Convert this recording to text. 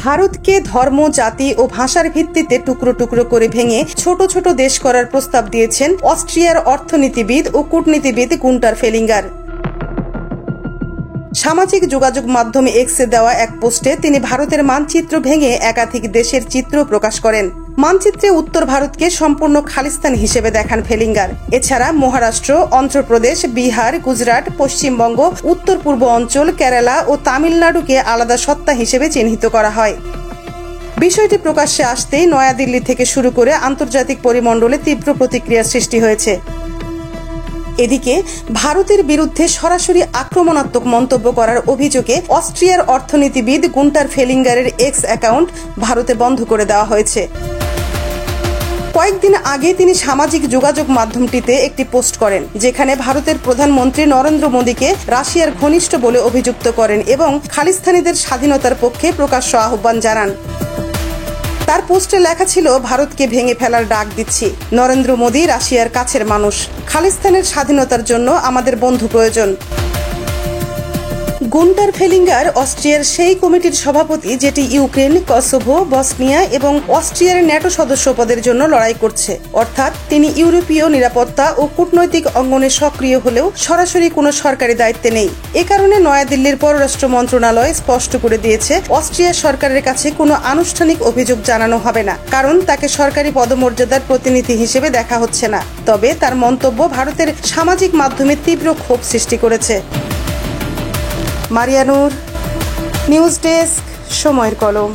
ভারতকে ধর্ম, জাতি ও ভাষার ভিত্তিতে টুকরো টুকরো করে ভেঙে ছোট ছোট দেশ করার প্রস্তাব দিয়েছেন অস্ট্রিয়ার অর্থনীতিবিদ ও কূটনীতিবিদ গুন্টার ফেলিঙ্গার। সামাজিক যোগাযোগ মাধ্যমে এক্সে দেওয়া এক পোস্টে তিনি ভারতের মানচিত্র ভেঙে একাধিক দেশের চিত্র প্রকাশ করেন। মানচিত্রে উত্তর ভারতকে সম্পূর্ণ খালিস্তান হিসেবে দেখান ফেলিঙ্গার। এছাড়া মহারাষ্ট্র, অন্ধ্রপ্রদেশ, বিহার, গুজরাট, পশ্চিমবঙ্গ, উত্তর পূর্ব অঞ্চল, কেরালা ও তামিলনাড়ুকে আলাদা সত্তা হিসেবে চিহ্নিত করা হয়। বিষয়টি প্রকাশ্যে আসতেই নয়াদিল্লি থেকে শুরু করে আন্তর্জাতিক পরিমণ্ডলে তীব্র প্রতিক্রিয়া সৃষ্টি হয়েছে। এদিকে ভারতের বিরুদ্ধে সরাসরি আক্রমণাত্মক মন্তব্য করার অভিযোগে অস্ট্রিয়ার অর্থনীতিবিদ গুন্টার ফেলিঙ্গারের এক্স অ্যাকাউন্ট ভারতে বন্ধ করে দেওয়া হয়েছে। কয়েকদিন আগে তিনি সামাজিক যোগাযোগ মাধ্যমটিতে একটি পোস্ট করেন, যেখানে ভারতের প্রধানমন্ত্রী নরেন্দ্র মোদীকে রাশিয়ার ঘনিষ্ঠ বলে অভিযুক্ত করেন এবং খালিস্তানিদের স্বাধীনতার পক্ষে প্রকাশ্য আহ্বান জানান। তার পোস্টে লেখা ছিল, ভারতকে ভেঙে ফেলার ডাক দিচ্ছি। নরেন্দ্র মোদী রাশিয়ার কাছের মানুষ। খালিস্তানের স্বাধীনতার জন্য আমাদের বন্ধু প্রয়োজন। গুন্টার ফেলিঙ্গার অস্ট্রিয়ার সেই কমিটির সভাপতি যেটি ইউক্রেন, কসোভো, বসনিয়া এবং অস্ট্রিয়ার ন্যাটো সদস্য পদের জন্য লড়াই করছে। অর্থাৎ তিনি ইউরোপীয় নিরাপত্তা ও কূটনৈতিক অঙ্গনে সক্রিয় হলেও সরাসরি কোনো সরকারি দায়িত্বে নেই। এ কারণে নয়াদিল্লির পররাষ্ট্র মন্ত্রণালয় স্পষ্ট করে দিয়েছে, অস্ট্রিয়া সরকারের কাছে কোনো আনুষ্ঠানিক অভিযোগ জানানো হবে না, কারণ তাকে সরকারি পদমর্যাদার প্রতিনিধি হিসেবে দেখা হচ্ছে না। তবে তার মন্তব্য ভারতের সামাজিক মাধ্যমে তীব্র ক্ষোভ সৃষ্টি করেছে। মারিয়া নূর, নিউজ ডেস্ক, সময়ের কলম।